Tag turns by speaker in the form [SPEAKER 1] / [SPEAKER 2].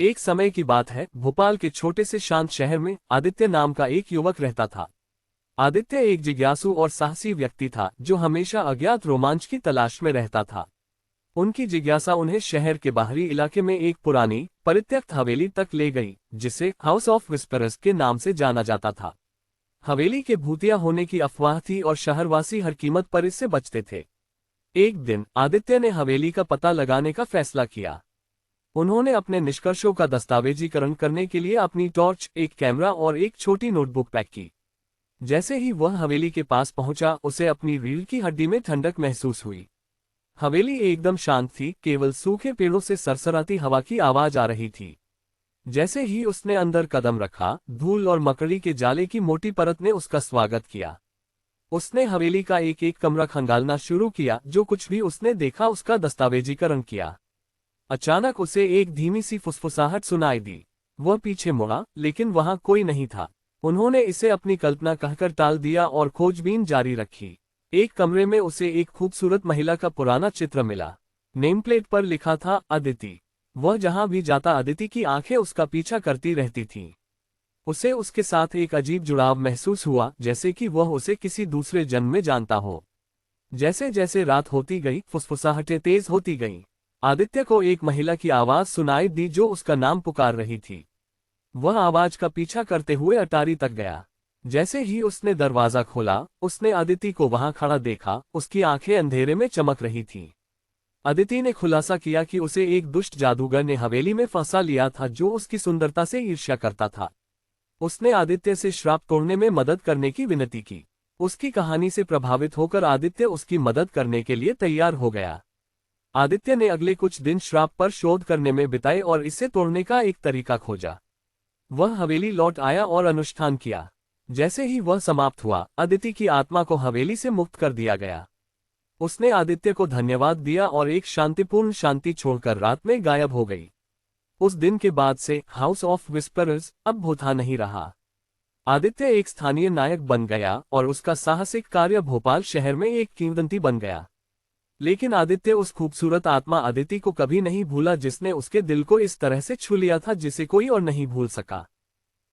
[SPEAKER 1] एक समय की बात है, भोपाल के छोटे से शांत शहर में आदित्य नाम का एक युवक रहता था। आदित्य एक जिज्ञासु और साहसी व्यक्ति था जो हमेशा अज्ञात रोमांच की तलाश में रहता था। उनकी जिज्ञासा उन्हें शहर के बाहरी इलाके में एक पुरानी परित्यक्त हवेली तक ले गई, जिसे हाउस ऑफ विस्परर्स के नाम से जाना जाता था। हवेली के भूतिया होने की अफवाह थी और शहरवासी हर कीमत पर इससे बचते थे। एक दिन आदित्य ने हवेली का पता लगाने का फैसला किया। उन्होंने अपने निष्कर्षों का दस्तावेजीकरण करने के लिए अपनी टॉर्च, एक कैमरा और एक छोटी नोटबुक पैक की। जैसे ही वह हवेली के पास पहुंचा, उसे अपनी रीढ़ की हड्डी में ठंडक महसूस हुई। हवेली एकदम शांत थी, केवल सूखे पेड़ों से सरसराती हवा की आवाज आ रही थी। जैसे ही उसने अंदर कदम रखा, धूल और मकड़ी के जाले की मोटी परत ने उसका स्वागत किया। उसने हवेली का एक एक कमरा खंगालना शुरू किया। जो कुछ भी उसने देखा उसका दस्तावेजीकरण किया। अचानक उसे एक धीमी सी फुसफुसाहट सुनाई दी। वह पीछे मुड़ा, लेकिन वहां कोई नहीं था। उन्होंने इसे अपनी कल्पना कहकर टाल दिया और खोजबीन जारी रखी। एक कमरे में उसे एक खूबसूरत महिला का पुराना चित्र मिला। नेम प्लेट पर लिखा था अदिति। वह जहां भी जाता अदिति की आंखें उसका पीछा करती रहती थीं। उसे उसके साथ एक अजीब जुड़ाव महसूस हुआ, जैसे कि वह उसे किसी दूसरे जन्म में जानता हो। जैसे जैसे रात होती गई, फुसफुसाहटें तेज होती गईं। आदित्य को एक महिला की आवाज सुनाई दी जो उसका नाम पुकार रही थी। वह आवाज का पीछा करते हुए अटारी तक गया। जैसे ही उसने दरवाजा खोला, उसने अदिति को वहां खड़ा देखा। उसकी आंखें अंधेरे में चमक रही थीं। अदिति ने खुलासा किया कि उसे एक दुष्ट जादूगर ने हवेली में फंसा लिया था जो उसकी सुंदरता से ईर्ष्या करता था। उसने आदित्य से श्राप तोड़ने में मदद करने की विनती की। उसकी कहानी से प्रभावित होकर आदित्य उसकी मदद करने के लिए तैयार हो गया। आदित्य ने अगले कुछ दिन श्राप पर शोध करने में बिताए और इसे तोड़ने का एक तरीका खोजा। वह हवेली लौट आया और अनुष्ठान किया। जैसे ही वह समाप्त हुआ, अदिति की आत्मा को हवेली से मुक्त कर दिया गया। उसने आदित्य को धन्यवाद दिया और एक शांतिपूर्ण शांति छोड़कर रात में गायब हो गई। उस दिन के बाद से हाउस ऑफ विस्परर्स अब भूता नहीं रहा। आदित्य एक स्थानीय नायक बन गया और उसका साहसिक कार्य भोपाल शहर में एक किंवदंती बन गया। लेकिन आदित्य उस खूबसूरत आत्मा अदिति को कभी नहीं भूला जिसने उसके दिल को इस तरह से छू लिया था जिसे कोई और नहीं भूल सका।